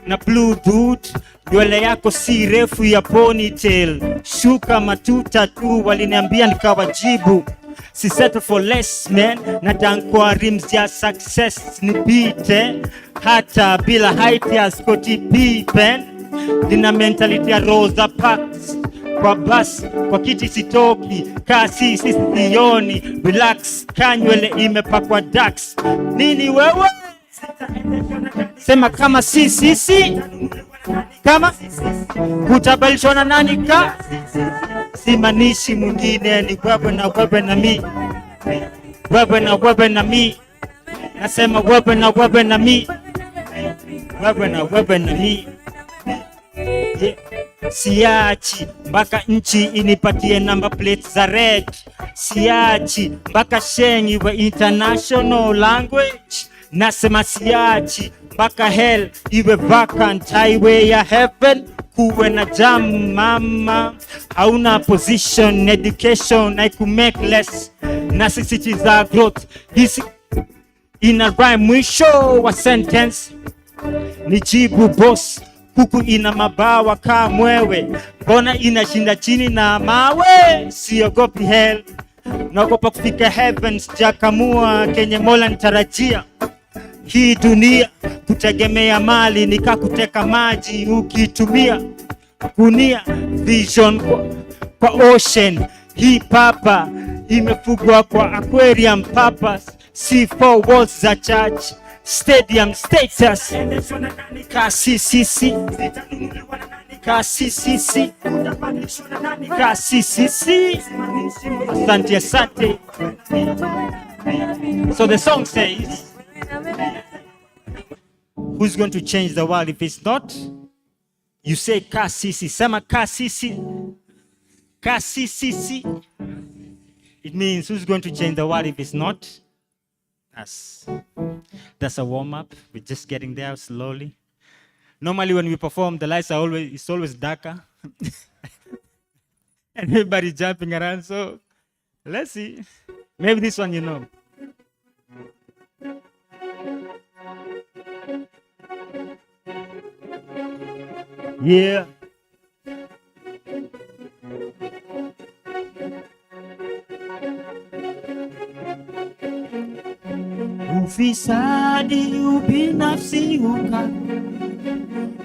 na blue dude, nywele yako si refu ya ponytail, shuka matuta tu, waliniambia nikawajibu si settle for less man, na dankwa rims ya success nipite hata bila height ya Scottie Pippen. Nina mentality ya Rosa Parks, kwa bus kwa kiti sitoki, kasi sioni, relax kanywele imepakwa dax. Nini wewe? Sema kama si kama kutabalishwa na nani ka simanishi mwingine, ni wewe na wewe na mi, wewe na wewe na mi, nasema wewe na wewe na mi, wewe na wewe na mi. Yeah. Siachi mpaka nchi inipatie number plate za red, siachi mpaka Sheng iwe international language, nasema siachi mpaka hell iwe vacant highway ya heaven, kuwe na jam mama, hauna position, education I could make less, na sisi za growth hisi ina rhyme mwisho wa sentence, nijibu boss kuku ina mabawa kaa mwewe, mbona inashinda chini na mawe, siogopi hell, naogopa kufika heaven, sijakamua kenye Mola nitarajia. Hii dunia kutegemea mali nikakuteka maji ukitumia kunia vision kwa ocean. Hii papa imefugwa kwa aquarium purpose, C4 walls za church, stadium status, kasisi asante asante. So the song says, who's going to change the world if it's not? You say kasisi, sema kasisi, kasisi. It means who's going to change the world if it's not us. That's a warm-up. We're just getting there slowly. Normally when we perform, the lights are always darker. And everybody's jumping around, so let's see. Maybe this one you know. Yeah. Ufisadi ubinafsi uka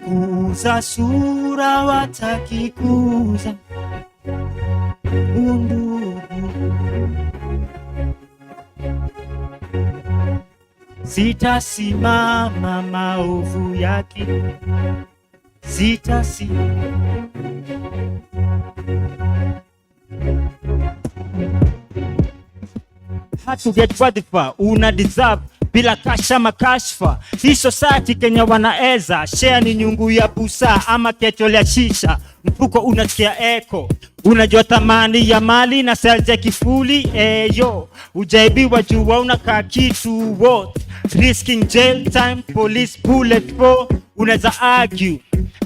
kuuza sura wataki kuuza undugu. Sitasimama maovu yake, sitasimama. Had to get wadhifa, una deserve bila kasha makashfa. Hii society Kenya wanaeza share ni nyungu ya busa ama ketole ya shisha, mfuko unasikia eko, unajua thamani ya mali na selja kifuli. Yo ujaibiwa jua unakaa kitu worth, risking jail time, police bullet for. Unaweza argue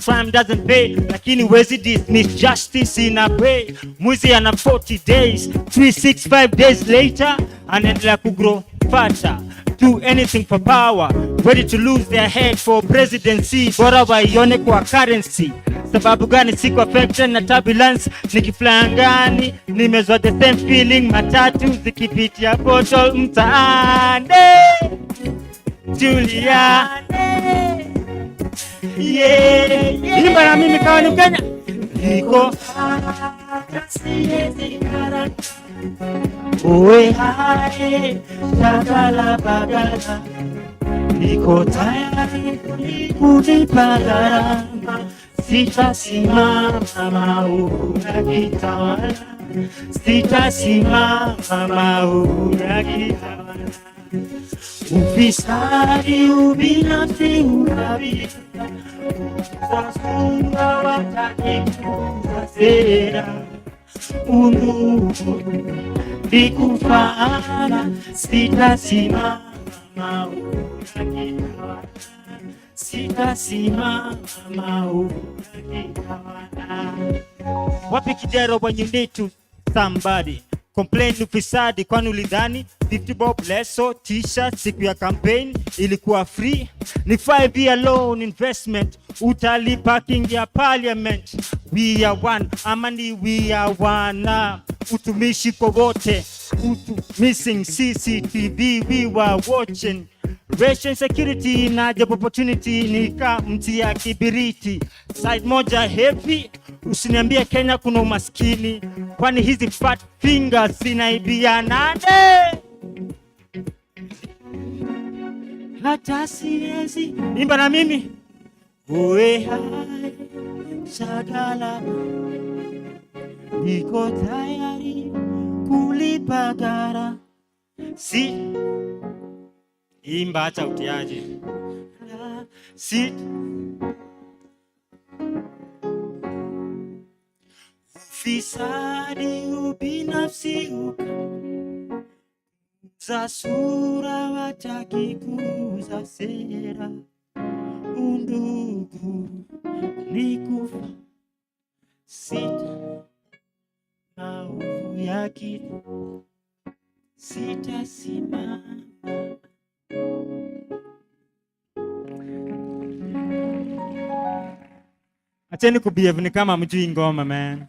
crime doesn't pay, lakini wezi dismiss justice in a way. Mwizi ana 40 days, 365 days later anaendelea kugrow faster. Do anything for power, ready to lose their head for presidency. Bora waione kwa currency. Sababu gani siko affected na turbulence? Nikifly angani nimezwa the same feeling, matatu zikipitia bottle mtaani. Juliane, yeah, yeah. Imba na mimi kawa ni Mkenya. Niko uwe hae shakala bagala, niko tayari kulipa gharama. Sitasimama maovu yakitawala, sitasimama maovu yakitawala. Ufisadi ubinafsi ukabila, sasura wataki kuza sera. Undugu likufana, sitasimama maovu yakitawala, sitasimama maovu yakitawala. Wapi kidero when you need to somebody? Complain ufisadi kwani ulidhani 50 bob leso t-shirt siku ya campaign ilikuwa free? Ni 5-year loan investment utalipa king ya parliament. We are one, amani we are one. Utumishi kwa wote, missing CCTV we were watching. Ration security na job opportunity ni mti ya kibiriti. Side moja heavy, usiniambie Kenya kuna umaskini, kwani hizi fat fingers zinaibia nane? Hata siwezi imba na mimi. Uwe hai shagala, niko tayari kulipa gara. Si imba hata utiaje. Si ufisadi ubinafsi za sura wataki kuza sera. Undugu ni kufa sita maovu ya kitu sitasimama. Acheni kubehave ni kama mjui ngoma, man.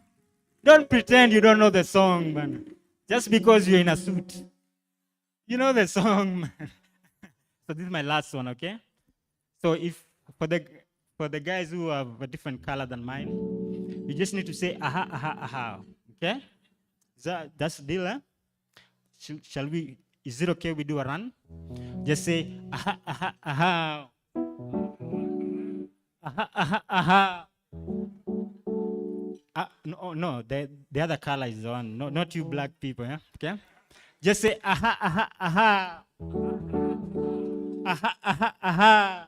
Don't pretend you don't know the song, man. Just because you're in a suit. You know the song, man. So this is my last one, okay? So if for the guys who have a different color than mine, you just need to say aha, aha, aha. Okay? That's the deal, eh? Shall we? Is it okay we do a run? Just say aha, aha, aha. Aha, aha, aha. No, the other color is the one. No, not you black people, yeah? Okay? Just say aha, aha, aha. Aha, aha, aha.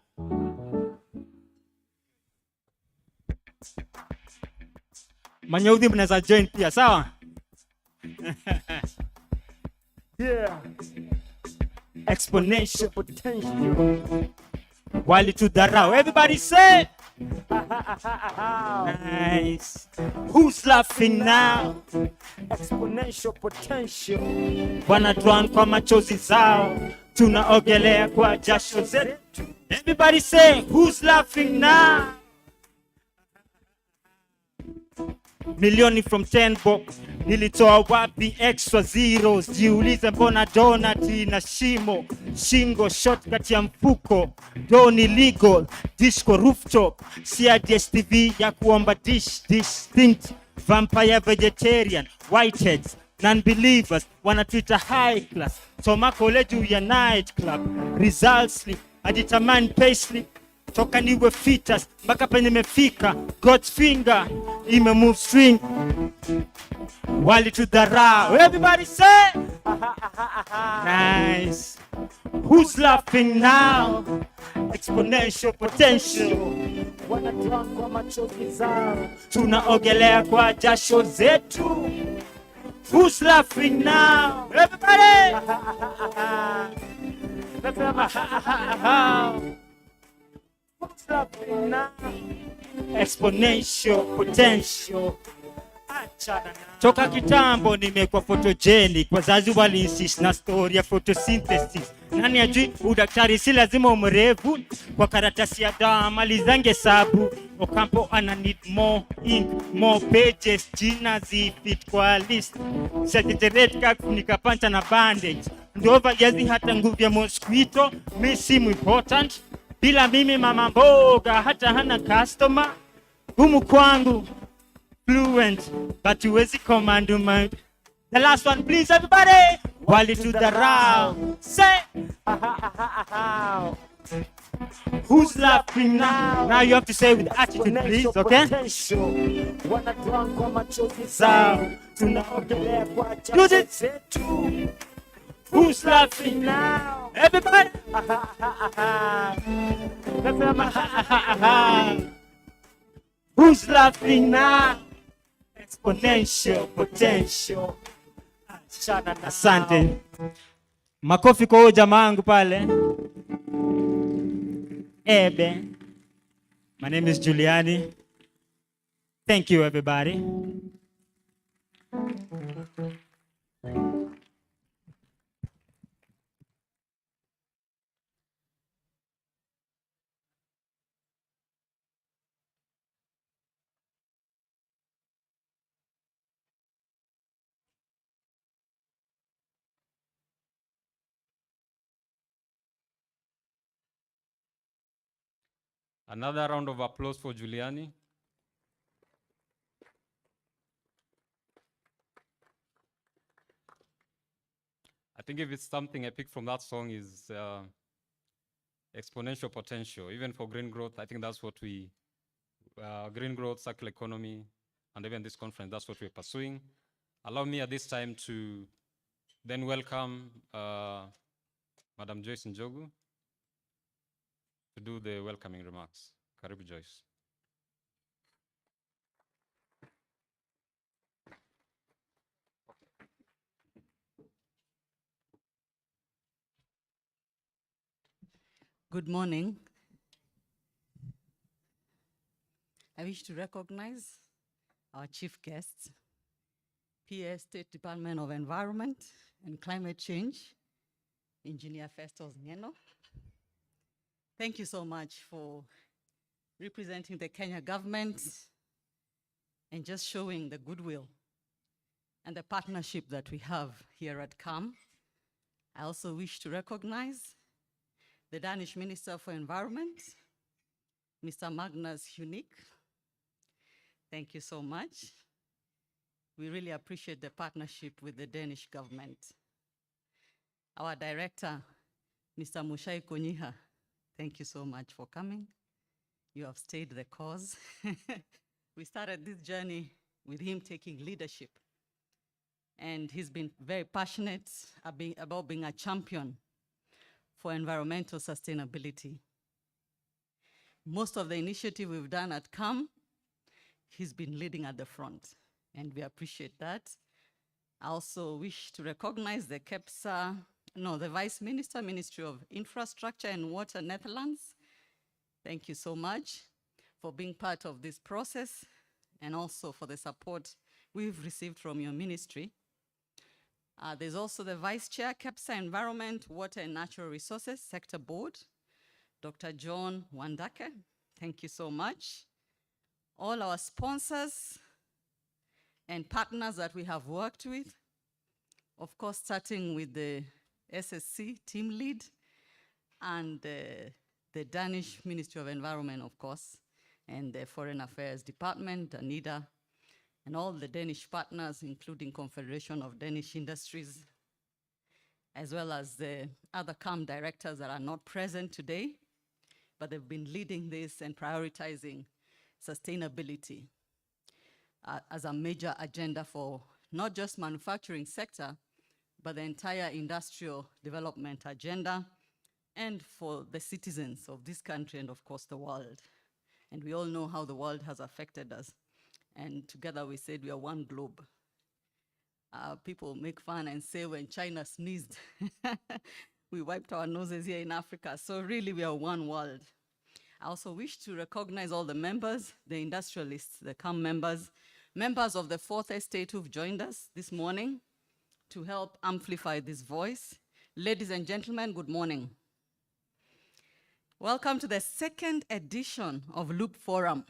Manyodhi mnaweza join pia, sawa? Yeah. Exponential potential. While to dharau. Everybody say. Nice. Who's laughing now? Exponential potential. Wanadrown kwa machozi zao, tunaogelea kwa jasho zetu. Everybody say, who's laughing now? Milioni from 10 bob, nilitoa wapi extra zeros? Jiulize mbona donut na shimo, shingo shortcut ya mfuko, doni legal, disco rooftop, sia DSTV ya kuomba dish, distinct, vampire vegetarian, whiteheads, non-believers, wanatuita high class, soma college ya night club, results slip, ajitamani pay slip, toka niwe fitas, mpaka penye mefika, God's finger, ime move string, wali to dharau. Everybody say, nice. Who's laughing now? Exponential potential. Wanadrown kwa machozi zao, tunaogelea kwa jasho zetu. Who's laughing now? Everybody! Who's laughing now? Exponential potential. Toka kitambo nimekuwa photogenic, wazazi wali insist na story ya photosynthesis. Nani ajui udaktari si lazima umrevu, kwa karatasi ya dawa malizange sabu. Ocampo ana need more ink, more pages, jina zifit kwa list. Sajeterate kakunika panta na bandage, ndova yazi hata nguvu ya mosquito. Mi simu important, bila mimi mama mboga hata hana customer. Gumu kwangu fluent, but huwezi command my. The last one, please, everybody. Wali to the round. Say, who's laughing now? Now you have to say with attitude, please, okay? Use it. Who's laughing now? Everybody. Who's laughing now? Exponential potential. Asante. Makofi kwa huyo jamaa wangu pale. Ebe. My name is Giuliani. Thank you, everybody. Another round of applause for Juliani. I think if it's something I picked from that song is exponential potential. Even for green growth, I think that's what we, green growth, circular economy, and even this conference, that's what we're pursuing. Allow me at this time to then welcome Madam Joyce Njogu to do the welcoming remarks. Karibu Joyce. Good morning. I wish to recognize our chief guests, PA State Department of Environment and Climate Change, Engineer Festus Ngeno. Thank you so much for representing the Kenya government and just showing the goodwill and the partnership that we have here at CAM. I also wish to recognize the Danish Minister for Environment, Mr. Magnus Heunicke. Thank you so much. We really appreciate the partnership with the Danish government. Our director, Mr. Mushai Konyiha, thank you so much for coming. You have stayed the cause. We started this journey with him taking leadership. And he's been very passionate about being a champion for environmental sustainability. Most of the initiative we've done at CAM, he's been leading at the front, and we appreciate that. I also wish to recognize the the Vice Minister, Ministry of Infrastructure and Water, Netherlands. Thank you so much for being part of this process and also for the support we've received from your ministry. There's also the Vice Chair, KEPSA Environment, Water and Natural Resources Sector Board, Dr. John Wandake. Thank you so much. All our sponsors and partners that we have worked with, of course, starting with the SSC team lead and the Danish Ministry of Environment, of course, and the Foreign Affairs Department, ANIDA, and all the Danish partners, including Confederation of Danish Industries, as well as the other CAM directors that are not present today, but they've been leading this and prioritizing sustainability as a major agenda for not just manufacturing sector, but the entire industrial development agenda and for the citizens of this country and of course the world. And we all know how the world has affected us. And together we said we are one globe. People make fun and say when China sneezed, we wiped our noses here in Africa. So really we are one world. I also wish to recognize all the members, the industrialists, the CAM members, members of the Fourth Estate who've joined us this morning to help amplify this voice. Ladies and gentlemen, good morning. Welcome to the second edition of Loop Forum.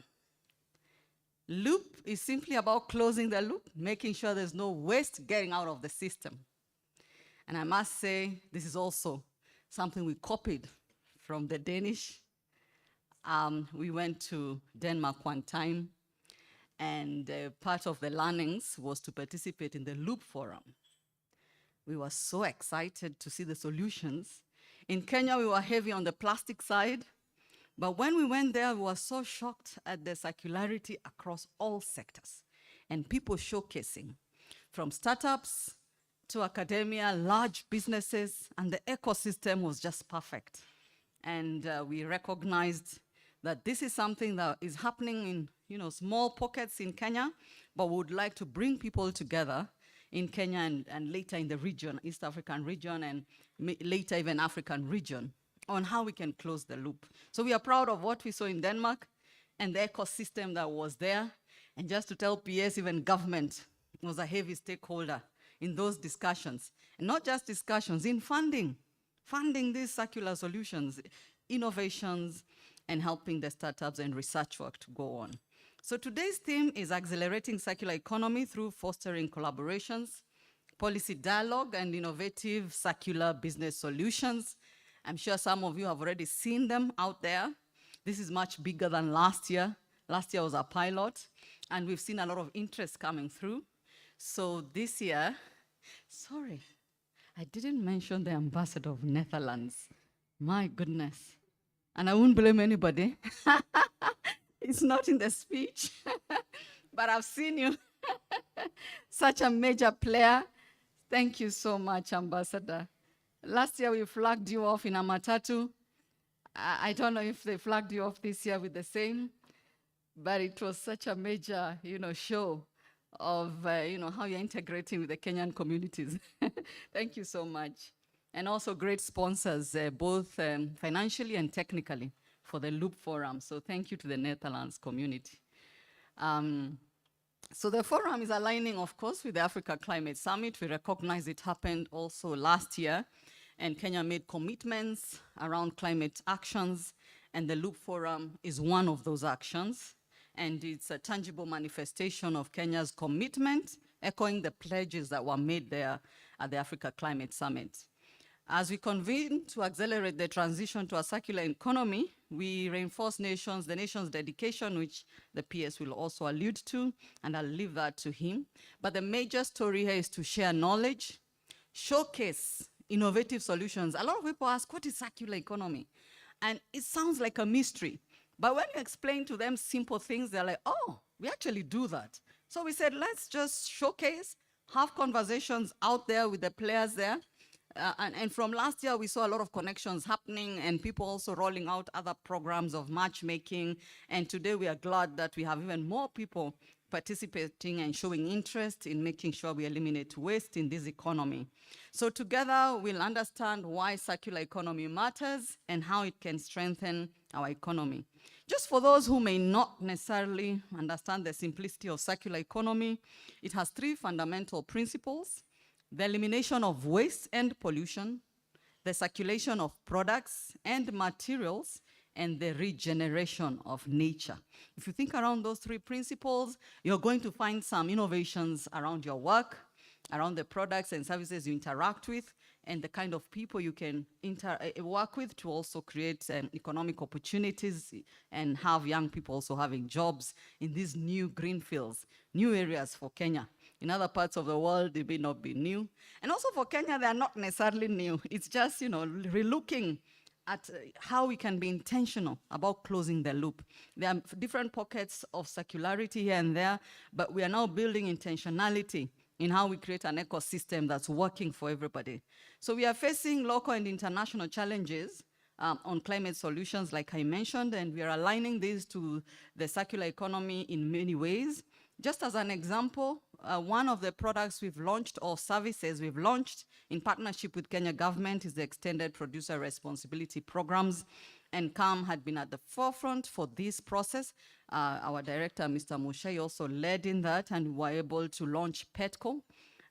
Loop is simply about closing the loop, making sure there's no waste getting out of the system. And I must say, this is also something we copied from the Danish. We went to Denmark one time, and part of the learnings was to participate in the Loop Forum. We were so excited to see the solutions. In Kenya, we were heavy on the plastic side, but when we went there, we were so shocked at the circularity across all sectors and people showcasing from startups to academia, large businesses, and the ecosystem was just perfect. And we recognized that this is something that is happening in small pockets in Kenya, but we would like to bring people together in Kenya and later in the region, East African region, and later even African region, on how we can close the loop. So we are proud of what we saw in Denmark and the ecosystem that was there. And just to tell PS, even government was a heavy stakeholder in those discussions. And not just discussions, in funding these circular solutions, innovations, and helping the startups and research work to go on. So today's theme is accelerating circular economy through fostering collaborations, policy dialogue, and innovative circular business solutions. I'm sure some of you have already seen them out there. This is much bigger than last year. Last year was a pilot, and we've seen a lot of interest coming through. So this year, sorry, I didn't mention the ambassador of Netherlands. My goodness. And I won't blame anybody. It's not in the speech, but I've seen you. Such a major player. Thank you so much, Ambassador. Last year, we flagged you off in a matatu. I don't know if they flagged you off this year with the same, but it was such a major, show of, how you're integrating with the Kenyan communities. Thank you so much. And also great sponsors, both financially and technically, for the Loop Forum. So thank you to the Netherlands community. So the forum is aligning, of course, with the Africa Climate Summit. We recognize it happened also last year, and Kenya made commitments around climate actions, and the Loop Forum is one of those actions. And it's a tangible manifestation of Kenya's commitment, echoing the pledges that were made there at the Africa Climate Summit. As we convene to accelerate the transition to a circular economy, we reinforce the nation's dedication, which the PS will also allude to, and I'll leave that to him. But the major story here is to share knowledge, showcase innovative solutions. A lot of people ask, what is circular economy? And it sounds like a mystery. But when you explain to them simple things, they're like, oh, we actually do that. So we said, let's just showcase, have conversations out there with the players there. And from last year, we saw a lot of connections happening and people also rolling out other programs of matchmaking. And today we are glad that we have even more people participating and showing interest in making sure we eliminate waste in this economy. So together we'll understand why circular economy matters and how it can strengthen our economy. Just for those who may not necessarily understand the simplicity of circular economy, it has three fundamental principles: the elimination of waste and pollution, the circulation of products and materials, and the regeneration of nature. If you think around those three principles, you're going to find some innovations around your work, around the products and services you interact with, and the kind of people you can work with to also create economic opportunities and have young people also having jobs in these new green fields, new areas for Kenya. In other parts of the world, they may not be new. And also for Kenya, they are not necessarily new. It's just, relooking at how we can be intentional about closing the loop. There are different pockets of circularity here and there, but we are now building intentionality in how we create an ecosystem that's working for everybody. So we are facing local and international challenges on climate solutions, like I mentioned, and we are aligning these to the circular economy in many ways. Just as an example, one of the products we've launched or services we've launched in partnership with Kenya government is the Extended Producer Responsibility Programs, and CAM had been at the forefront for this process. Our director, Mr. Mushai, also led in that, and we were able to launch PETCO.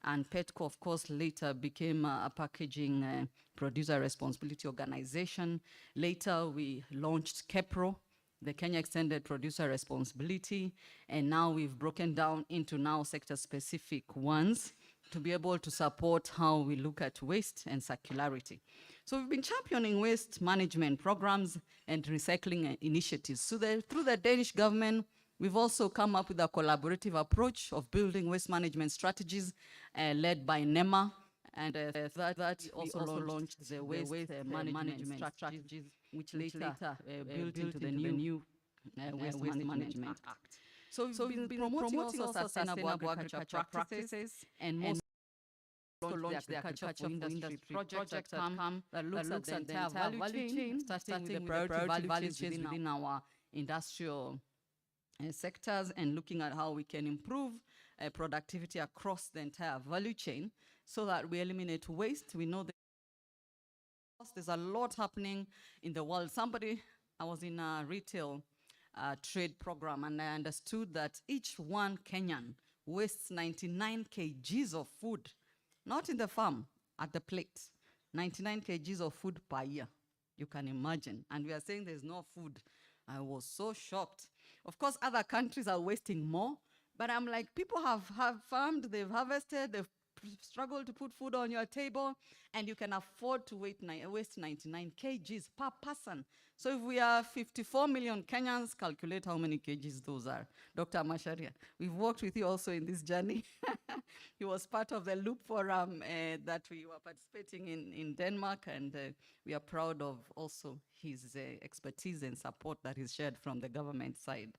And PETCO, of course, later became a packaging producer responsibility organization. Later, we launched KEPRO, the Kenya Extended Producer Responsibility, and now we've broken down into now sector-specific ones to be able to support how we look at waste and circularity. So we've been championing waste management programs and recycling initiatives. So through the Danish government, we've also come up with a collaborative approach of building waste management strategies led by NEMA, and that also launched the waste management strategies, which later built into the new Waste Management Act. So we've been promoting also sustainable agriculture practices, and also launched the Agriculture for Industry project that looks at the entire value chain, starting with the priority value chains within our industrial sectors, and looking at how we can improve productivity across the entire value chain so that we eliminate waste. We know that there's a lot happening in the world. I was in a retail trade program, and I understood that each one Kenyan wastes 99 kgs of food not in the farm, at the plate. 99 kgs of food per year. You can imagine. And we are saying there's no food. I was so shocked. Of course, other countries are wasting more, but I'm like, people have farmed, they've harvested, they've struggled to put food on your table, and you can afford to waste 99 kgs per person. So if we are 54 million Kenyans, calculate how many kgs those are. Dr. Macharia, we've worked with you also in this journey. He was part of the Loop Forum that we were participating in Denmark, and we are proud of also his expertise and support that is shared from the government side.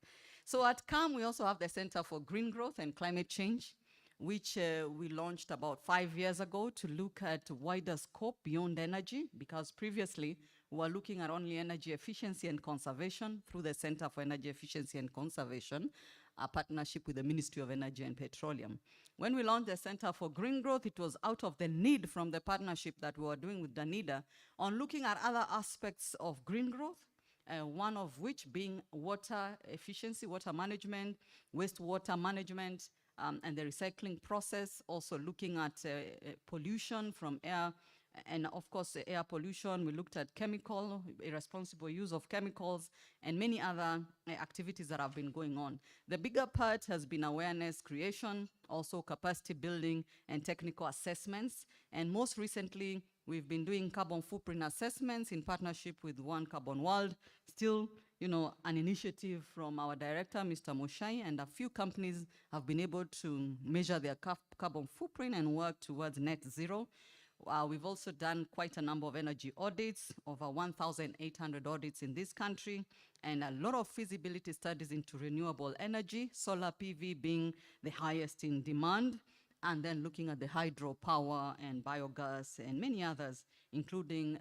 So at CAM, we also have the Center for Green Growth and Climate Change, which we launched about 5 years ago to look at wider scope beyond energy, because previously we were looking at only energy efficiency and conservation through the Center for Energy Efficiency and Conservation, a partnership with the Ministry of Energy and Petroleum. When we launched the Center for Green Growth, it was out of the need from the partnership that we were doing with Danida on looking at other aspects of green growth, one of which being water efficiency, water management, wastewater management, and the recycling process, also looking at pollution from air, and of course air pollution. We looked at chemical, irresponsible use of chemicals, and many other activities that have been going on. The bigger part has been awareness creation, also capacity building and technical assessments, and most recently we've been doing carbon footprint assessments in partnership with One Carbon World, still an initiative from our director, Mr. Moshai, and a few companies have been able to measure their carbon footprint and work towards net zero. We've also done quite a number of energy audits, over 1,800 audits in this country, and a lot of feasibility studies into renewable energy, solar PV being the highest in demand, and then looking at the hydropower and biogas and many others, including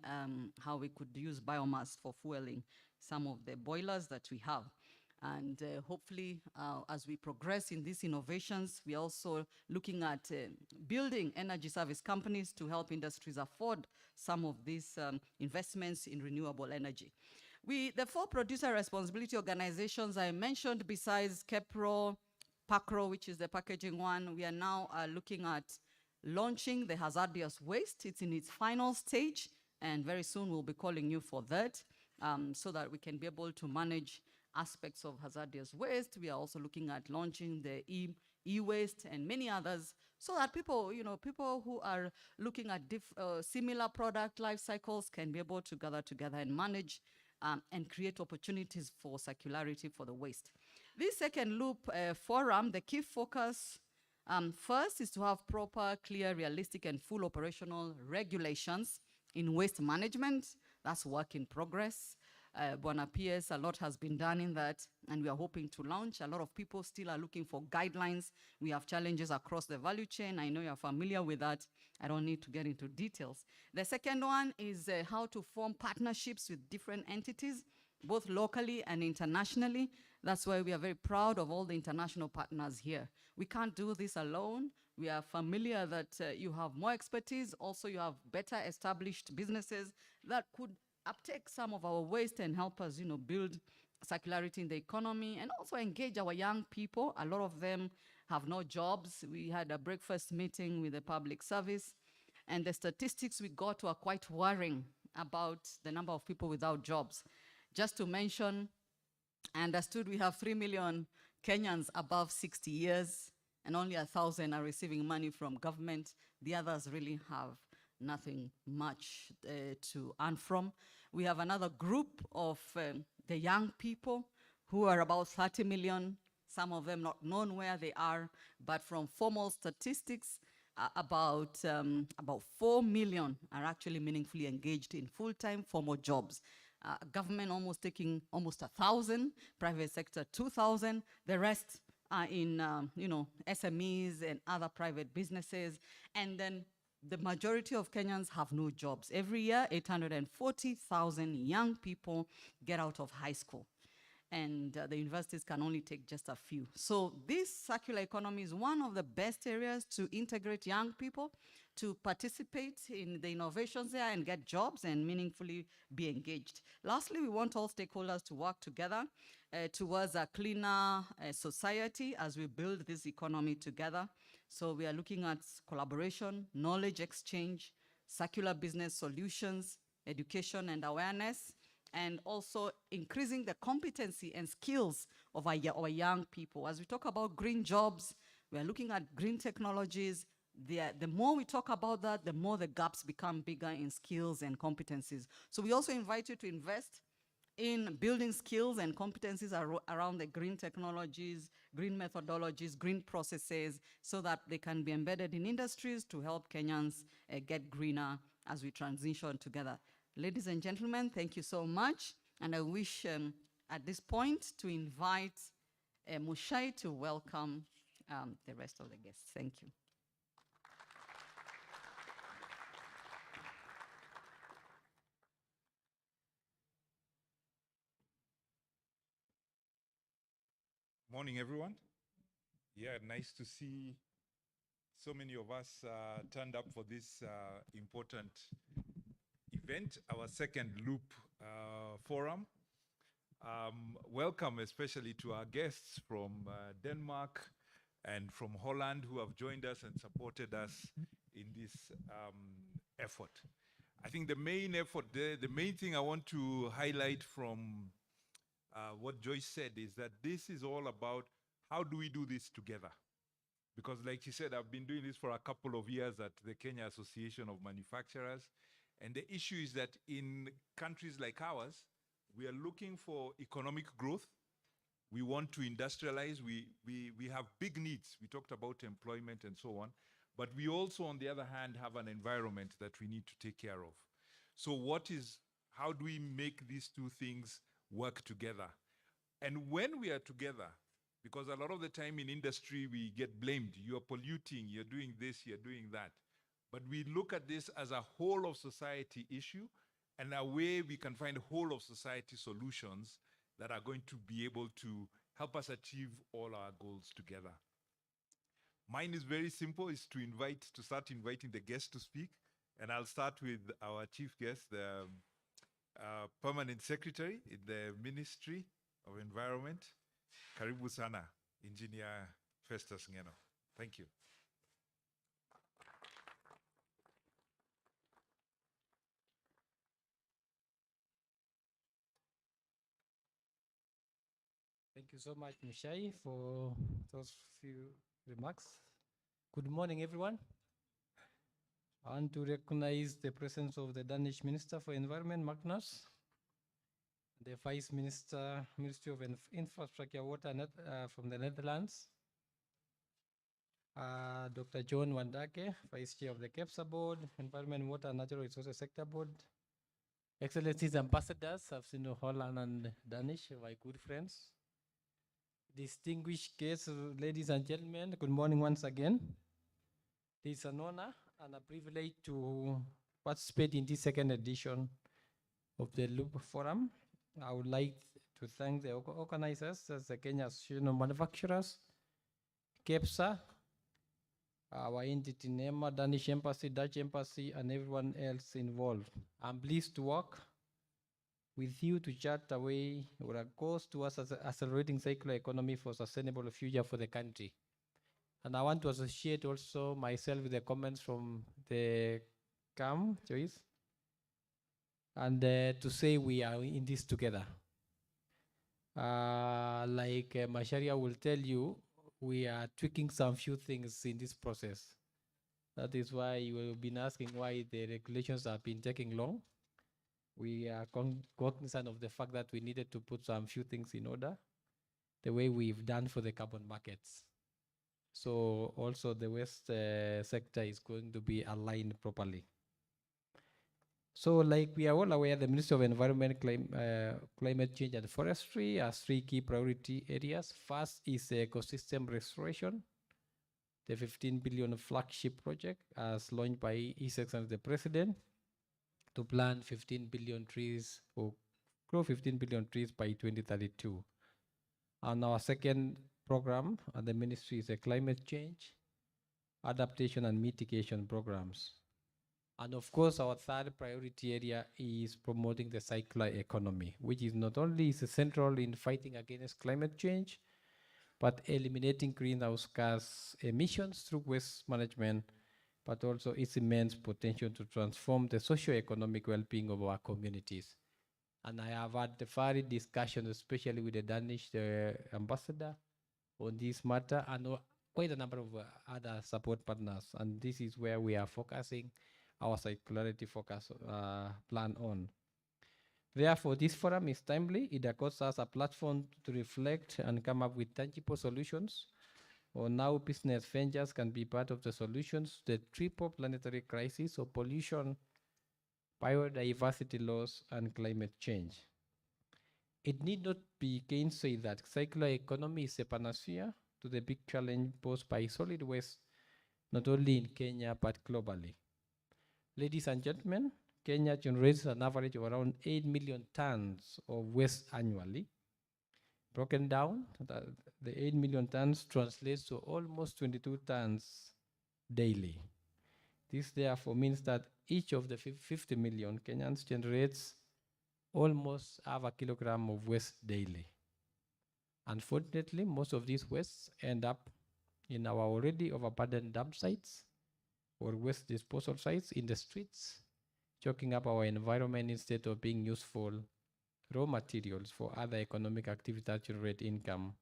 how we could use biomass for fueling some of the boilers that we have. And hopefully, as we progress in these innovations, we're also looking at building energy service companies to help industries afford some of these investments in renewable energy. The 4 producer responsibility organizations I mentioned, besides KEPRO, PACRO, which is the packaging one, we are now looking at launching the hazardous waste. It's in its final stage, and very soon we'll be calling you for that, so that we can be able to manage aspects of hazardous waste. We are also looking at launching the e-waste and many others, so that people who are looking at similar product life cycles can be able to gather together and manage and create opportunities for circularity for the waste. This second loop forum, the key focus first is to have proper, clear, realistic, and full operational regulations in waste management. That's work in progress. Bwana PS, a lot has been done in that, and we are hoping to launch. A lot of people still are looking for guidelines. We have challenges across the value chain. I know you're familiar with that. I don't need to get into details. The second one is how to form partnerships with different entities, both locally and internationally. That's why we are very proud of all the international partners here. We can't do this alone. We are familiar that you have more expertise. Also, you have better established businesses that could uptake some of our waste and help us, build circularity in the economy, and also engage our young people. A lot of them have no jobs. We had a breakfast meeting with the public service, and the statistics we got were quite worrying about the number of people without jobs. Just to mention, I understood we have 3 million Kenyans above 60 years, and only 1,000 are receiving money from government. The others really have nothing much to earn from. We have another group of the young people who are about 30 million, some of them not known where they are, but from formal statistics, about 4 million are actually meaningfully engaged in full-time formal jobs. Government almost taking almost 1,000, private sector 2,000, the rest are in SMEs and other private businesses, and then the majority of Kenyans have no jobs. Every year, 840,000 young people get out of high school, and the universities can only take just a few. So this circular economy is one of the best areas to integrate young people, to participate in the innovations there and get jobs and meaningfully be engaged. Lastly, we want all stakeholders to work together towards a cleaner society as we build this economy together. So we are looking at collaboration, knowledge exchange, circular business solutions, education and awareness, and also increasing the competency and skills of our young people. As we talk about green jobs, we are looking at green technologies. The more we talk about that, the more the gaps become bigger in skills and competencies. So we also invite you to invest in building skills and competencies around the green technologies, green methodologies, green processes, so that they can be embedded in industries to help Kenyans get greener as we transition together. Ladies and gentlemen, thank you so much. And I wish at this point to invite Mushai to welcome the rest of the guests. Thank you. Morning, everyone. Yeah, nice to see so many of us turned up for this important event, our second Loop forum. Welcome especially to our guests from Denmark and from Holland who have joined us and supported us in this effort. I think the main effort, the main thing I want to highlight from what Joyce said is that this is all about how do we do this together? Because like she said, I've been doing this for a couple of years at the Kenya Association of Manufacturers. And the issue is that in countries like ours, we are looking for economic growth. We want to industrialize. We have big needs. We talked about employment and so on. But we also, on the other hand, have an environment that we need to take care of. So how do we make these two things work together? And when we are together, because a lot of the time in industry, we get blamed. You are polluting, you're doing this, you're doing that. But we look at this as a whole of society issue and a way we can find whole of society solutions that are going to be able to help us achieve all our goals together. Mine is very simple, is to start inviting the guests to speak. And I'll start with our chief guest, the Permanent Secretary in the Ministry of Environment. Karibu sana, Engineer Festus Ngeno. Thank you. Thank you so much, Mushai, for those few remarks. Good morning, everyone. I want to recognize the presence of the Danish Minister for Environment, Magnus, the Vice Minister, Ministry of Infrastructure, Water from the Netherlands, Dr. John Wandake, Vice Chair of the KEPSA Board, Environment, Water, and Natural Resources Sector Board, Excellencies Ambassadors, I've seen Holland and Danish, my good friends, distinguished guests, ladies and gentlemen, good morning once again. It is an honor and a privilege to participate in this second edition of the Loop Forum. I would like to thank the organizers, as the Kenya Association of Manufacturers, KEPSA, our entity NEMA, Danish Embassy, Dutch Embassy, and everyone else involved. I'm pleased to work with you to chart a way or a course towards accelerating circular economy for sustainable future for the country. And I want to associate also myself with the comments from the CAM, Joyce, and to say we are in this together. Like Masharia will tell you, we are tweaking some few things in this process. That is why you will be asking why the regulations have been taking long. We are cognizant of the fact that we needed to put some few things in order, the way we've done for the carbon markets. So also the waste sector is going to be aligned properly. So like we are all aware, the Ministry of Environment, Climate Change and Forestry has 3 key priority areas. First is ecosystem restoration, the 15 billion flagship project as launched by His Excellency the President to plant 15 billion trees or grow 15 billion trees by 2032. And our second program at the ministry is a climate change, adaptation and mitigation programs. And of course, our third priority area is promoting the circular economy, which is not only is central in fighting against climate change, but eliminating greenhouse gas emissions through waste management, but also its immense potential to transform the socio-economic well-being of our communities. And I have had the varied discussions, especially with the Danish ambassador on this matter, and quite a number of other support partners. And this is where we are focusing our circularity focus plan on. Therefore, this forum is timely. It accords us a platform to reflect and come up with tangible solutions on how business ventures can be part of the solutions to the triple planetary crisis of pollution, biodiversity loss, and climate change. It need not be gainsaid that circular economy is a panacea to the big challenge posed by solid waste, not only in Kenya, but globally. Ladies and gentlemen, Kenya generates an average of around 8 million tons of waste annually. Broken down, the 8 million tons translates to almost 22 tons daily. This therefore means that each of the 50 million Kenyans generates almost half a kilogram of waste daily. Unfortunately, most of these wastes end up in our already overburdened dump sites or waste disposal sites in the streets, choking up our environment instead of being useful raw materials for other economic activities that generate income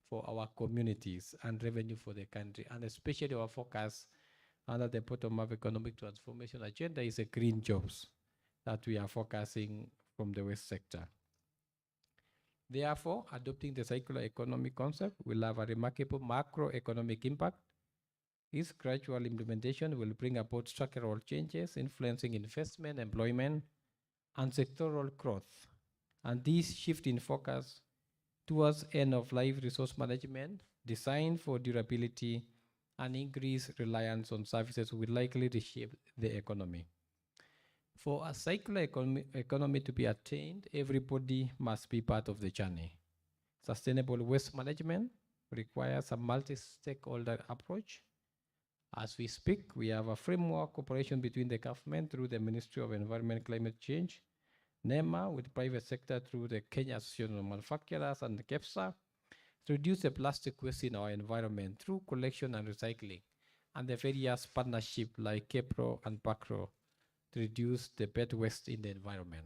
for our communities and revenue for the country. And especially our focus under the bottom-up economic transformation agenda is a green jobs that we are focusing from the waste sector. Therefore, adopting the circular economy concept will have a remarkable macroeconomic impact. Its gradual implementation will bring about structural changes influencing investment, employment, and sectoral growth. And this shift in focus towards end-of-life resource management, designed for durability, and increased reliance on services will likely reshape the economy. For a circular economy to be attained, everybody must be part of the journey. Sustainable waste management requires a multi-stakeholder approach. As we speak, we have a framework cooperation between the government through the Ministry of Environment and Climate Change, NEMA with private sector through the Kenya Association of Manufacturers and the KEPSA, to reduce the plastic waste in our environment through collection and recycling, and the various partnerships like KEPRO and PACRO to reduce the pet waste in the environment.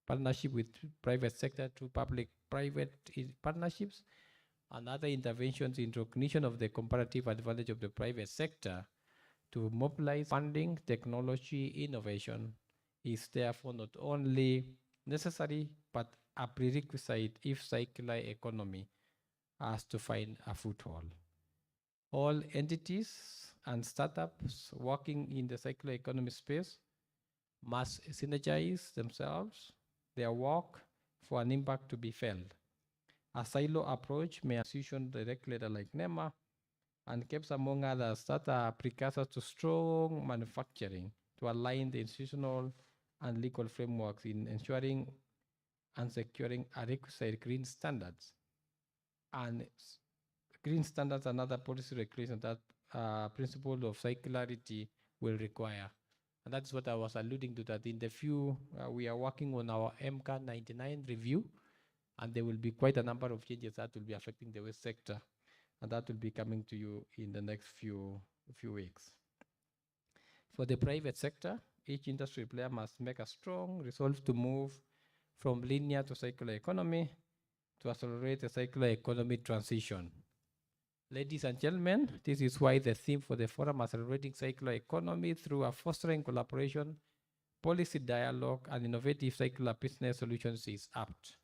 Partnership with private sector through public-private partnerships and other interventions in recognition of the comparative advantage of the private sector to mobilize funding, technology, innovation is therefore not only necessary, but a prerequisite if circular economy has to find a foothold. All entities and startups working in the circular economy space must synergize themselves, their work, for an impact to be felt. A silo approach may institution directly like NEMA and KEPS among others that are precursors to strong manufacturing to align the institutional and legal frameworks in ensuring and securing a requisite green standards. And green standards and other policy regulations that principle of circularity will require. And that's what I was alluding to, that in the we are working on our MCA 99 review, and there will be quite a number of changes that will be affecting the waste sector, and that will be coming to you in the next few weeks. For the private sector, each industry player must make a strong resolve to move from linear to circular economy to accelerate the circular economy transition. Ladies and gentlemen, this is why the theme for the forum, Accelerating Circular Economy through a Fostering Collaboration, Policy Dialogue, and Innovative Circular Business Solutions is apt.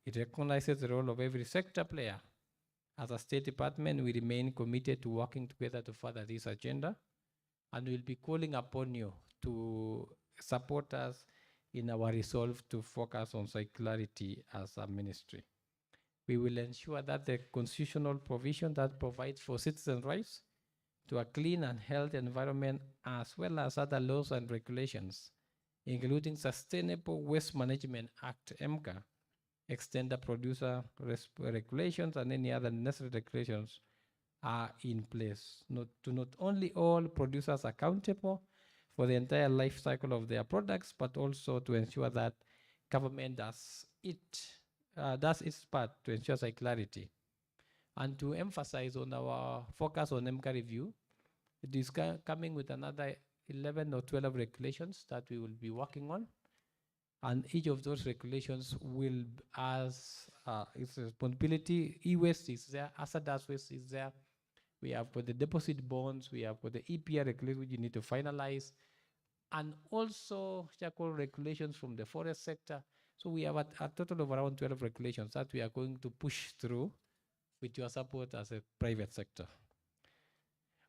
It recognizes the role of every sector player. As a State Department, we remain committed to working together to further this agenda, and we'll be calling upon you to support us in our resolve to focus on circularity as a ministry. We will ensure that the constitutional provision that provides for citizen rights to a clean and healthy environment, as well as other laws and regulations, including Sustainable Waste Management Act, MCA, extender producer regulations, and any other necessary regulations are in place. Not only all producers accountable for the entire life cycle of their products, but also to ensure that government does its part to ensure circularity. And to emphasize on our focus on MCA review, it is coming with another 11 or 12 regulations that we will be working on. And each of those regulations will, as its responsibility, e-waste is there, hazardous waste is there. We have got the deposit bonds, we have got the EPR regulation which you need to finalize, and also charcoal regulations from the forest sector. So we have a total of around 12 regulations that we are going to push through with your support as a private sector.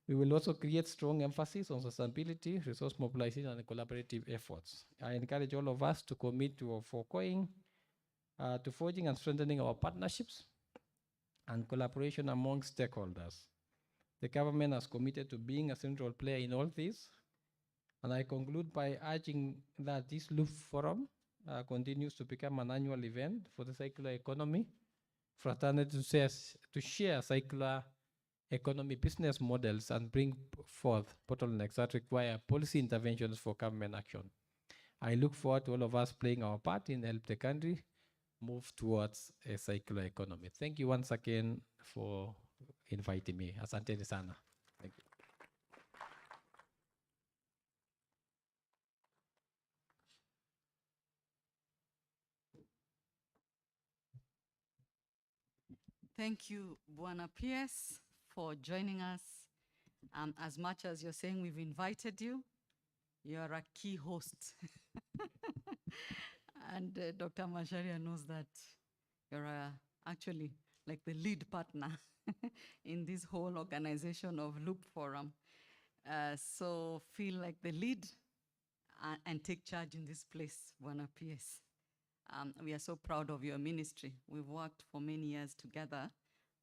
We will also create strong emphasis on sustainability, resource mobilization, and collaborative efforts. I encourage all of us to commit to forging, to forging and strengthening our partnerships and collaboration among stakeholders. The government has committed to being a central player in all this. And I conclude by urging that this Loop Forum continues to become an annual event for the circular economy, fraternity to share circular economy business models and bring forth bottlenecks that require policy interventions for government action. I look forward to all of us playing our part in help the country move towards a circular economy. Thank you once again for inviting me. Asante sana. Thank you. Thank you, Bwana PS, for joining us. As much as you're saying we've invited you, you're a key host. And Dr. Macharia knows that you're actually like the lead partner in this whole organization of Loop Forum. So feel like the lead and take charge in this place, Bwana PS. We are so proud of your ministry. We've worked for many years together,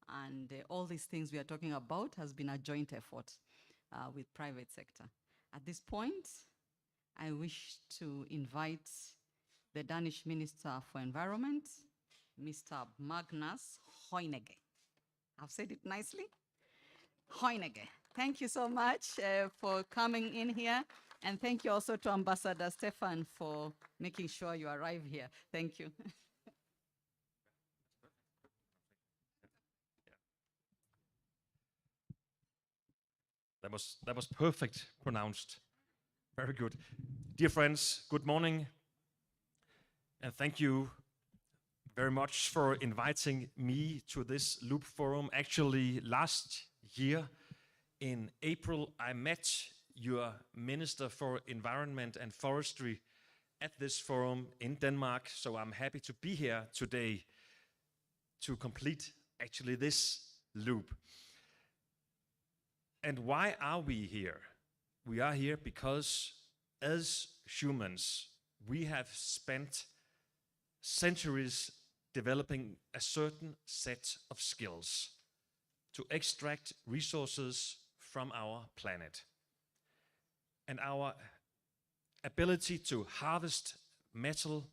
and all these things we are talking about has been a joint effort with private sector. At this point, I wish to invite the Danish Minister for Environment, Mr. Magnus Heunicke. I've said it nicely. Heunicke. Thank you so much for coming in here. And thank you also to Ambassador Stefan for making sure you arrive here. Thank you. That was perfect pronounced. Very good. Dear friends, good morning. And thank you very much for inviting me to this Loop Forum. Actually, last year in April, I met your Minister for Environment and Forestry at this forum in Denmark. So I'm happy to be here today to complete actually this loop. And why are we here? We are here because as humans, we have spent centuries developing a certain set of skills to extract resources from our planet. And our ability to harvest metal,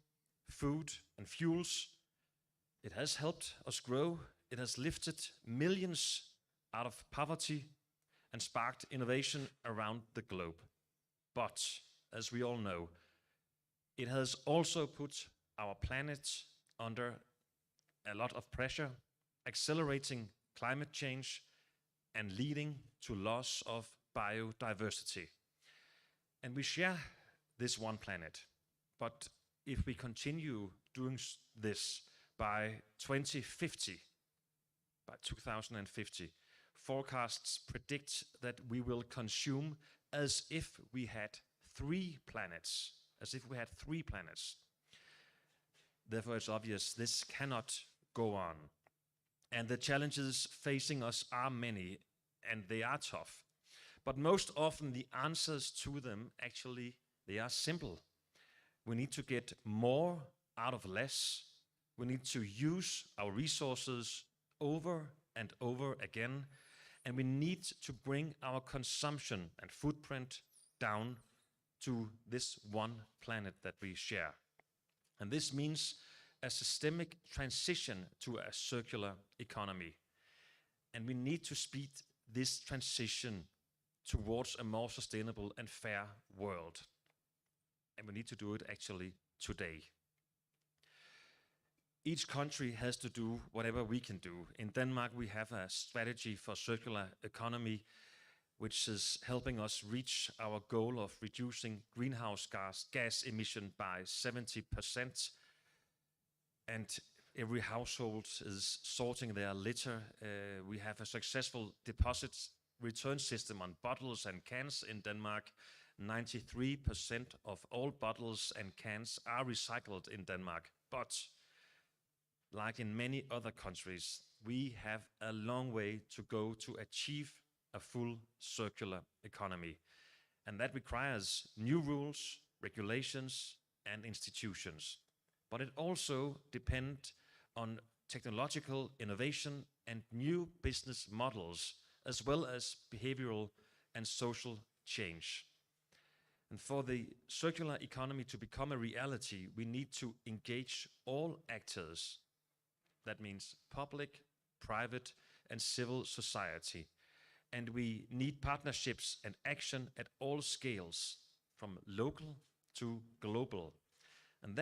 food, and fuels, it has helped us grow. It has lifted millions out of poverty and sparked innovation around the globe. But, as we all know, it has also put our planet under a lot of pressure, accelerating climate change and leading to loss of biodiversity. And we share this one planet. But if we continue doing this by 2050, forecasts predict that we will consume as if we had 3 planets, Therefore, it's obvious this cannot go on. And the challenges facing us are many, and they are tough. But most often the answers to them, actually, they are simple. We need to get more out of less. We need to use our resources over and over again. And we need to bring our consumption and footprint down to this one planet that we share. And this means a systemic transition to a circular economy. And we need to speed this transition towards a more sustainable and fair world. And we need to do it actually today. each country has to do whatever we can do. In Denmark, we have a strategy for circular economy, which is helping us reach our goal of reducing greenhouse gas emission by 70%. And every household is sorting their litter. We have a successful deposit return system on bottles and cans in Denmark. 93% of all bottles and cans are recycled in Denmark. But like in many other countries, we have a long way to go to achieve a full circular economy. And that requires new rules, regulations, and institutions. But it also depends on technological innovation and new business models, as well as behavioral and social change. And for the circular economy to become a reality, we need to engage all actors. That means public, private, and civil society. And we need partnerships and action at all scales, from local to global. And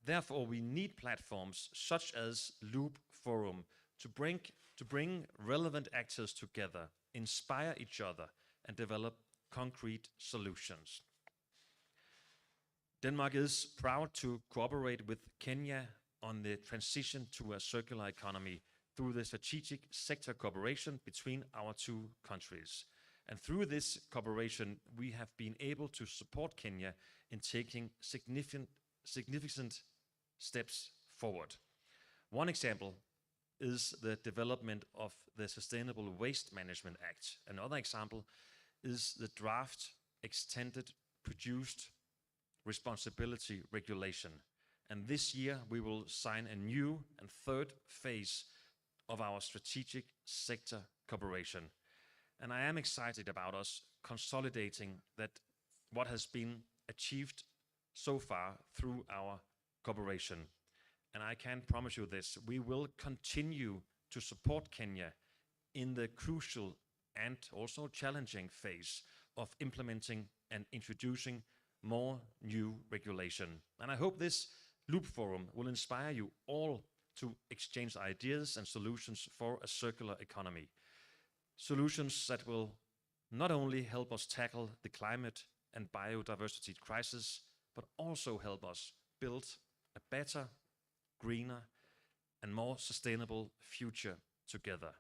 therefore, we need platforms such as Loop Forum to bring relevant actors together, inspire each other, and develop concrete solutions. Denmark is proud to cooperate with Kenya on the transition to a circular economy through the strategic sector cooperation between our two countries. And through this cooperation, we have been able to support Kenya in taking significant steps forward. One example is the development of the Sustainable Waste Management Act. Another example is the draft Extended Produced Responsibility Regulation. And this year we will sign a new and third phase of our strategic sector cooperation. And I am excited about us consolidating that what has been achieved so far through our cooperation. And I can promise you this, we will continue to support Kenya in the crucial and also challenging phase of implementing and introducing more new regulation. And I hope this Loop Forum will inspire you all to exchange ideas and solutions for a circular economy. Solutions that will not only help us tackle the climate and biodiversity crisis, but also help us build a better, greener, and more sustainable future together.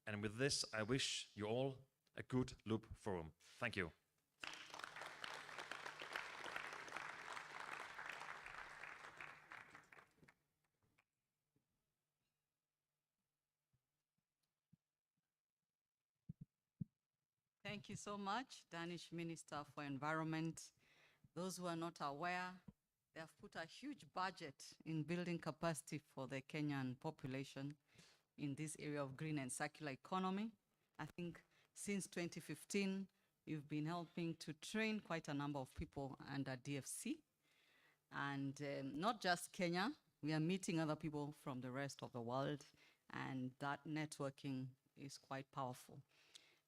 And with this, I wish you all a good Loop Forum. Thank you. Thank you so much, Danish Minister for Environment. Those who are not aware, they have put a huge budget in building capacity for the Kenyan population in this area of green and circular economy. I think since 2015, you've been helping to train quite a number of people under DFC. And not just Kenya, we are meeting other people from the rest of the world, and that networking is quite powerful.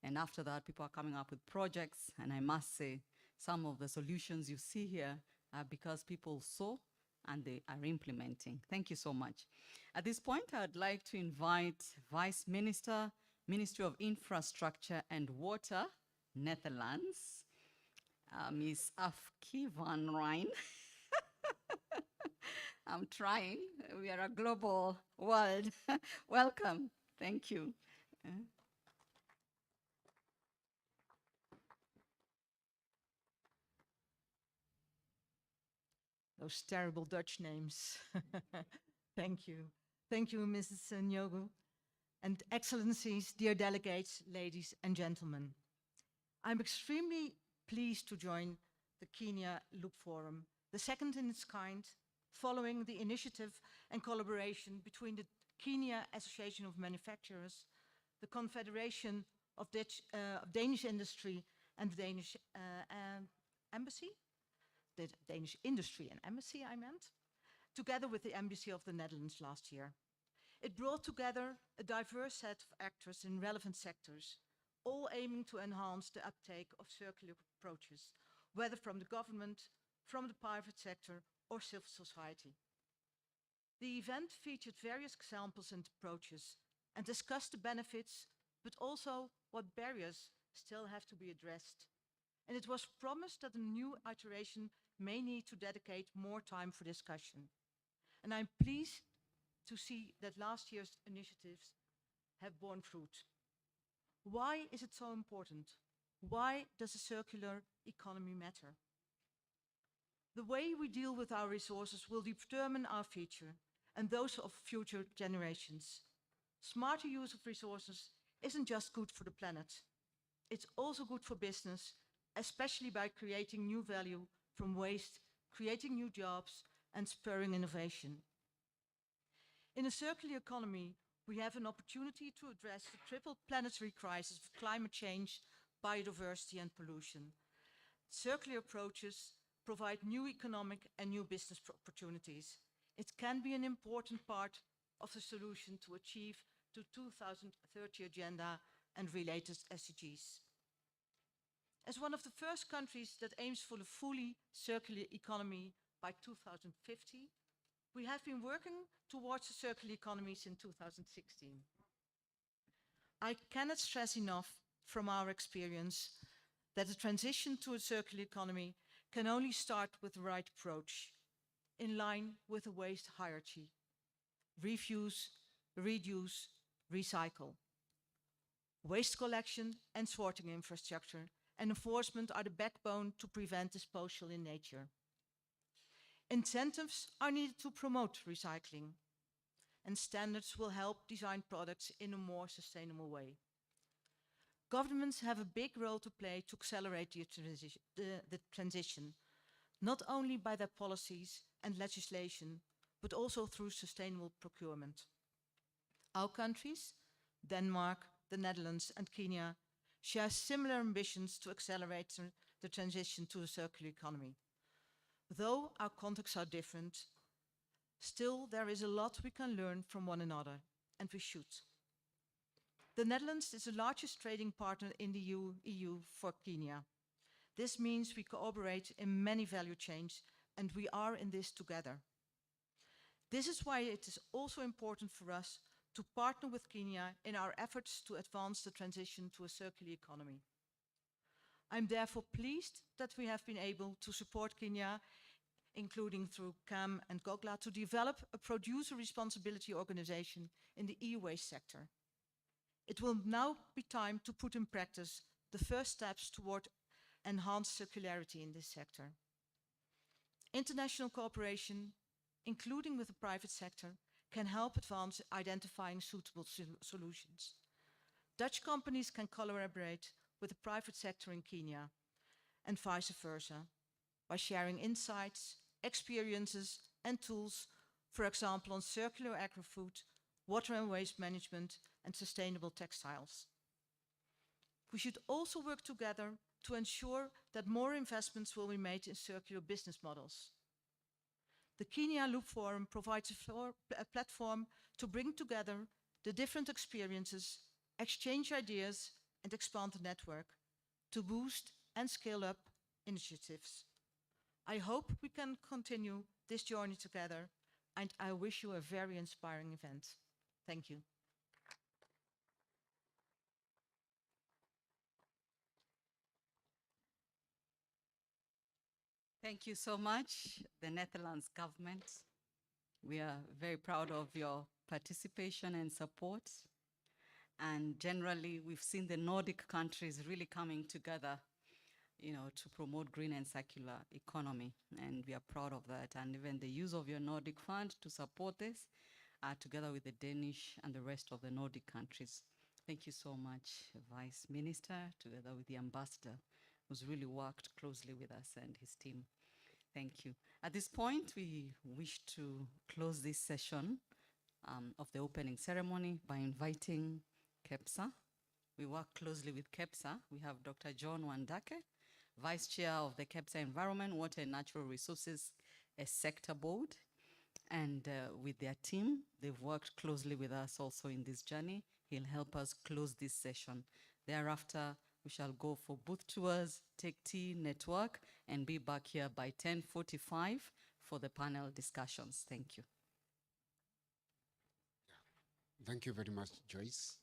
And after that, people are coming up with projects, and I must say, some of the solutions you see here are because people saw and they are implementing. Thank you so much. At this point, I'd like to invite Vice Minister, Ministry of Infrastructure and Water, Netherlands, Ms. Afke van Rijn. I'm trying. We are a global world. Welcome. Thank you. Those terrible Dutch names. Thank you. Thank you, Mrs. Nyogu. And Excellencies, dear delegates, ladies and gentlemen. I'm extremely pleased to join the Kenya Loop Forum, the second in its kind, following the initiative and collaboration between the Kenya Association of Manufacturers, the Confederation of Danish Industry, and the Danish Embassy. The Danish Industry and Embassy, I meant, together with the Embassy of the Netherlands last year. It brought together a diverse set of actors in relevant sectors, all aiming to enhance the uptake of circular approaches, whether from the government, from the private sector, or civil society. The event featured various examples and approaches and discussed the benefits, but also what barriers still have to be addressed. And it was promised that a new iteration may need to dedicate more time for discussion. And I'm pleased to see that last year's initiatives have borne fruit. Why is it so important? Why does a circular economy matter? The way we deal with our resources will determine our future and those of future generations. Smarter use of resources isn't just good for the planet. It's also good for business, especially by creating new value from waste, creating new jobs, and spurring innovation. In a circular economy, we have an opportunity to address the triple planetary crisis of climate change, biodiversity, and pollution. Circular approaches provide new economic and new business opportunities. It can be an important part of the solution to achieve the 2030 agenda and related SDGs. As one of the first countries that aims for a fully circular economy by 2050, we have been working towards a circular economy since 2016. I cannot stress enough from our experience that the transition to a circular economy can only start with the right approach, in line with the waste hierarchy. Refuse, reduce, recycle. Waste collection and sorting infrastructure and enforcement are the backbone to prevent disposal in nature. Incentives are needed to promote recycling, and standards will help design products in a more sustainable way. Governments have a big role to play to accelerate the transition, not only by their policies and legislation, but also through sustainable procurement. Our countries, Denmark, the Netherlands, and Kenya, share similar ambitions to accelerate the transition to a circular economy. Though our contexts are different, still there is a lot we can learn from one another, and we should. The Netherlands is the largest trading partner in the EU for Kenya. This means we cooperate in many value chains, and we are in this together. This is why it is also important for us to partner with Kenya in our efforts to advance the transition to a circular economy. I'm therefore pleased that we have been able to support Kenya, including through CAM and GOGLA, to develop a producer responsibility organization in the e-waste sector. It will now be time to put in practice the first steps toward enhanced circularity in this sector. International cooperation, including with the private sector, can help advance identifying suitable solutions. Dutch companies can collaborate with the private sector in Kenya and vice versa by sharing insights, experiences, and tools, for example, on circular agri-food, water and waste management, and sustainable textiles. We should also work together to ensure that more investments will be made in circular business models. The Kenya Loop Forum provides a platform to bring together the different experiences, exchange ideas, and expand the network to boost and scale up initiatives. I hope we can continue this journey together, and I wish you a very inspiring event. Thank you. Thank you so much, the Netherlands government. We are very proud of your participation and support. And generally, we've seen the Nordic countries really coming together, to promote green and circular economy. And we are proud of that. And even the use of your Nordic fund to support this, together with the Danish and the rest of the Nordic countries. Thank you so much, Vice Minister, together with the Ambassador, who's really worked closely with us and his team. Thank you. At this point, we wish to close this session of the opening ceremony by inviting KEPSA. We work closely with KEPSA. We have Dr. John Wandake, Vice Chair of the KEPSA Environment, Water and Natural Resources Sector Board. And with their team, they've worked closely with us also in this journey. He'll help us close this session. Thereafter, we shall go for booth tours, take tea, network, and be back here by 10:45 for the panel discussions. Thank you. Thank you very much, Joyce.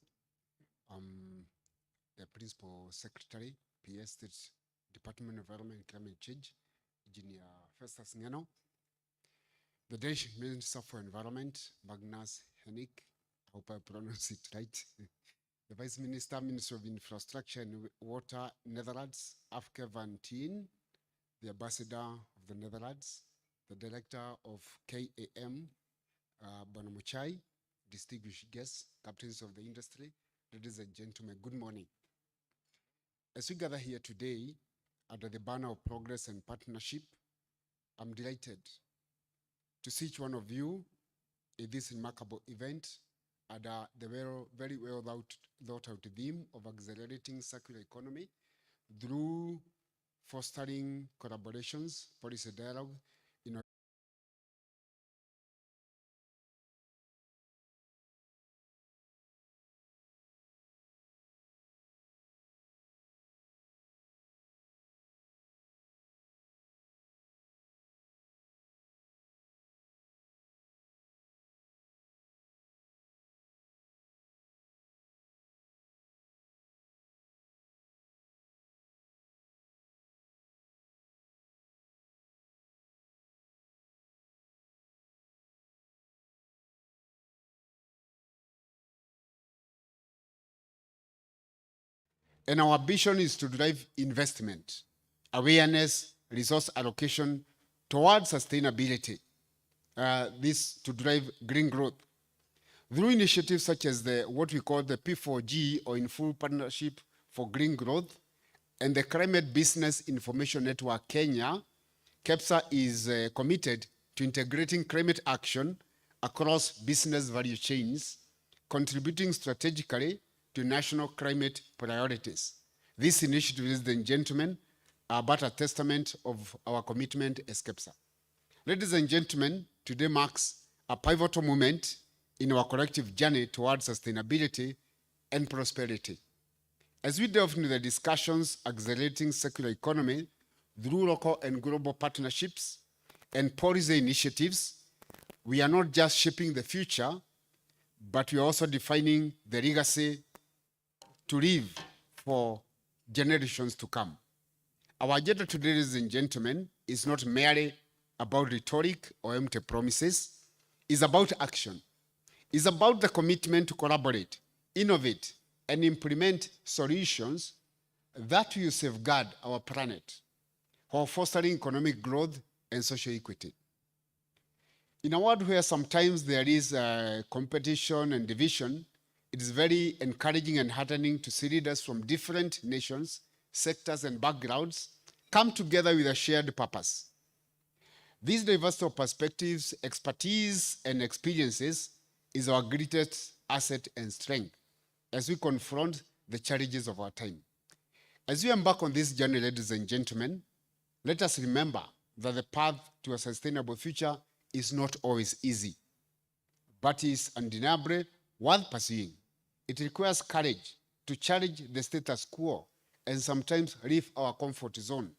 The Principal Secretary, PS State Department of Environment and Climate Change, Engineer Festus Ngeno, the Danish Minister for Environment, Magnus Henrik, I hope I pronounce it right, the Vice Minister, Minister of Infrastructure and Water, Netherlands, Afke van Tien, the Ambassador of the Netherlands, the Director of KAM, Bonamuchai, distinguished guests, captains of the industry, ladies and gentlemen, good morning. As we gather here today under the banner of progress and partnership, I'm delighted to see each one of you in this remarkable event under the very well thought out theme of accelerating circular economy through fostering collaborations, policy dialogue, and our ambition is to drive investment, awareness, resource allocation towards sustainability. This to drive green growth. Through initiatives such as what we call the P4G, or in full partnership for green growth, and the Climate Business Information Network Kenya, KEPSA is committed to integrating climate action across business value chains, contributing strategically to national climate priorities. This initiative, ladies and gentlemen, are but a testament of our commitment as KEPSA. Ladies and gentlemen, today marks a pivotal moment in our collective journey towards sustainability and prosperity. As we delve into the discussions accelerating circular economy through local and global partnerships and policy initiatives, we are not just shaping the future, but we are also defining the legacy to live for generations to come. Our agenda today, ladies and gentlemen, is not merely about rhetoric or empty promises. It's about action. It's about the commitment to collaborate, innovate, and implement solutions that will safeguard our planet while fostering economic growth and social equity. In a world where sometimes there is competition and division, it is very encouraging and heartening to see leaders from different nations, sectors, and backgrounds come together with a shared purpose. This diversity of perspectives, expertise, and experiences is our greatest asset and strength as we confront the challenges of our time. As we embark on this journey, ladies and gentlemen, let us remember that the path to a sustainable future is not always easy, but is undeniably worth pursuing. It requires courage to challenge the status quo and sometimes leave our comfort zone,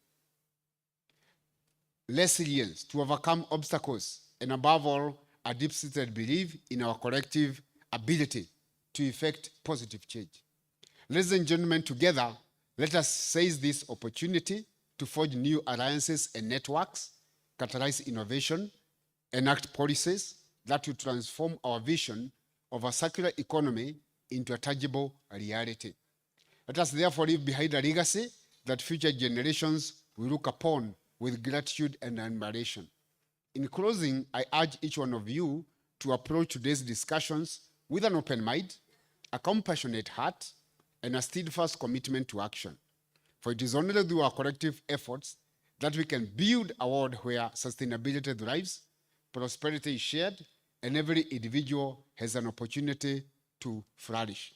resilience to overcome obstacles, and above all, a deep-seated belief in our collective ability to effect positive change. Ladies and gentlemen, together, let us seize this opportunity to forge new alliances and networks, catalyze innovation, enact policies that will transform our vision of a circular economy into a tangible reality. Let us therefore leave behind a legacy that future generations will look upon with gratitude and admiration. In closing, I urge each one of you to approach today's discussions with an open mind, a compassionate heart, and a steadfast commitment to action. For it is only through our collective efforts that we can build a world where sustainability thrives, prosperity is shared, and every individual has an opportunity to flourish.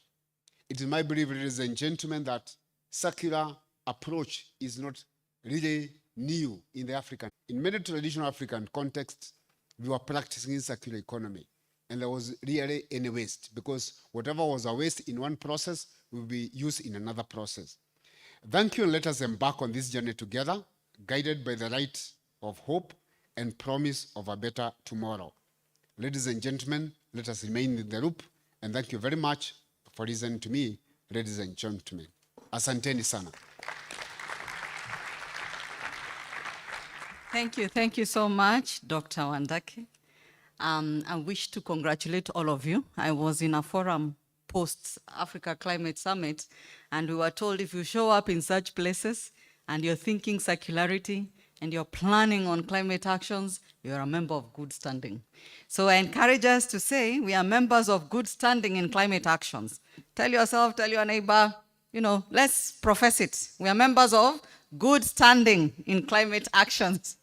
It is my belief, ladies and gentlemen, that circular approach is not really new in the African. In many traditional African contexts, we were practicing circular economy, and there was really any waste, because whatever was a waste in one process will be used in another process. Thank you, and let us embark on this journey together, guided by the light of hope and promise of a better tomorrow. Ladies and gentlemen, let us remain in the loop And thank you very much for listening to me, ladies and gentlemen. Asanteni sana. Thank you so much, Dr. Wandake. I wish to congratulate all of you. I was in a forum post-Africa Climate Summit, and we were told if you show up in such places and you're thinking circularity and you're planning on climate actions, you're a member of good standing. So I encourage us to say we are members of good standing in climate actions. Tell yourself, tell your neighbor, let's profess it. We are members of good standing in climate actions.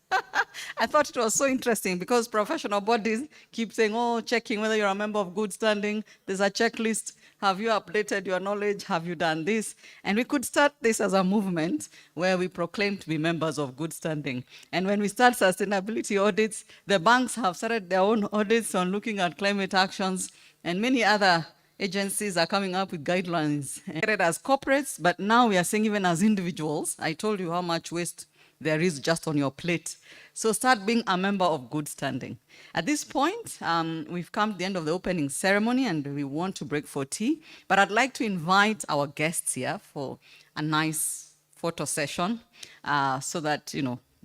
I thought it was so interesting because professional bodies keep saying, checking whether you're a member of good standing. There's a checklist. Have you updated your knowledge? Have you done this? And we could start this as a movement where we proclaim to be members of good standing. And when we start sustainability audits, the banks have started their own audits on looking at climate actions, and many other agencies are coming up with guidelines as corporates, but now we are saying even as individuals. I told you how much waste there is just on your plate. So start being a member of good standing. At this point, we've come to the end of the opening ceremony and we want to break for tea, but I'd like to invite our guests here for a nice photo session so that,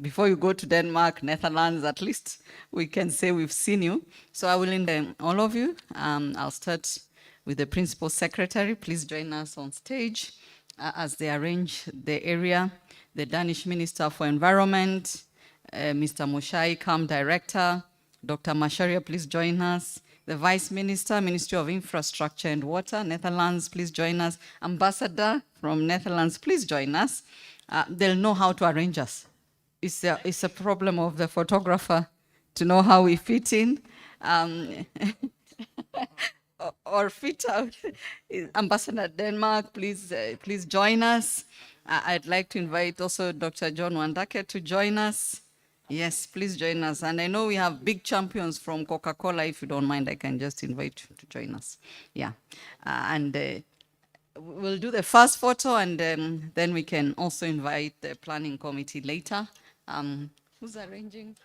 before you go to Denmark, Netherlands, at least we can say we've seen you. So I will invite all of you. I'll start with the Principal Secretary. Please join us on stage as they arrange the area. The Danish Minister for Environment, Mr. Moshai, CAM Director. Dr. Macharia, please join us. The Vice Minister, Ministry of Infrastructure and Water, Netherlands, please join us. Ambassador from Netherlands, please join us. They'll know how to arrange us. It's a problem of the photographer to know how we fit in. Or fit out. Ambassador Denmark, please join us. I'd like to invite also Dr. John Wandake to join us. Yes, please join us. And I know we have big champions from Coca-Cola. If you don't mind, I can just invite you to join us. Yeah. We'll do the first photo, and then we can also invite the planning committee later. Who's arranging?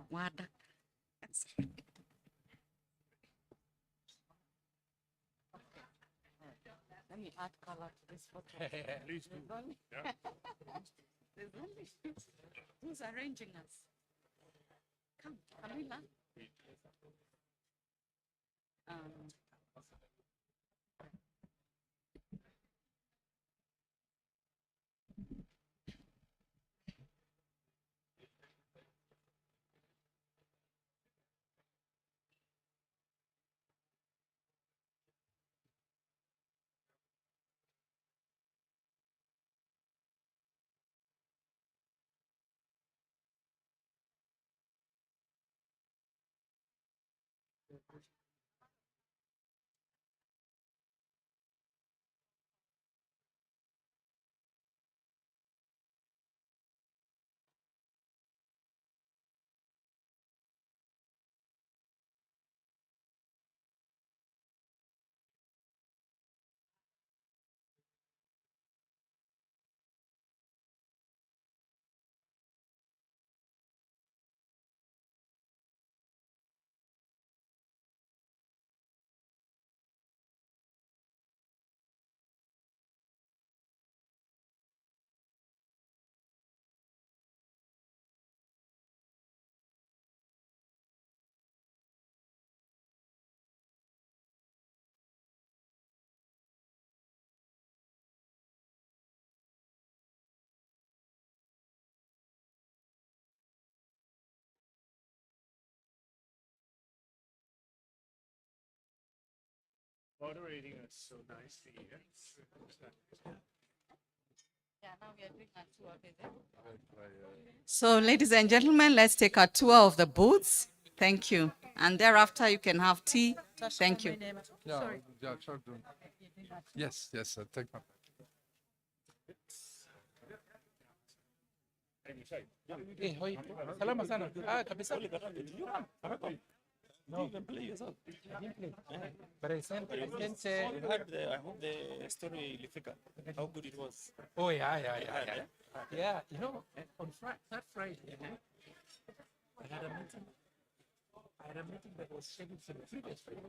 Wadak. Let me add color to this photo. Please do. Who's arranging us? Come, Camila. Moderating us so nicely. Yeah, now we are doing a tour visit. So, ladies and gentlemen, let's take a tour of the booths. Thank you. And thereafter, you can have tea. Thank you. Yes, I'll take my. Salama sana. Kabisa. No. You even play yourself. I didn't play. But I sent. I heard I hope the story Lifika, how good it was. Oh yeah. Yeah. Yeah, you know, on that Friday, I had a meeting. That was scheduled for the previous Friday.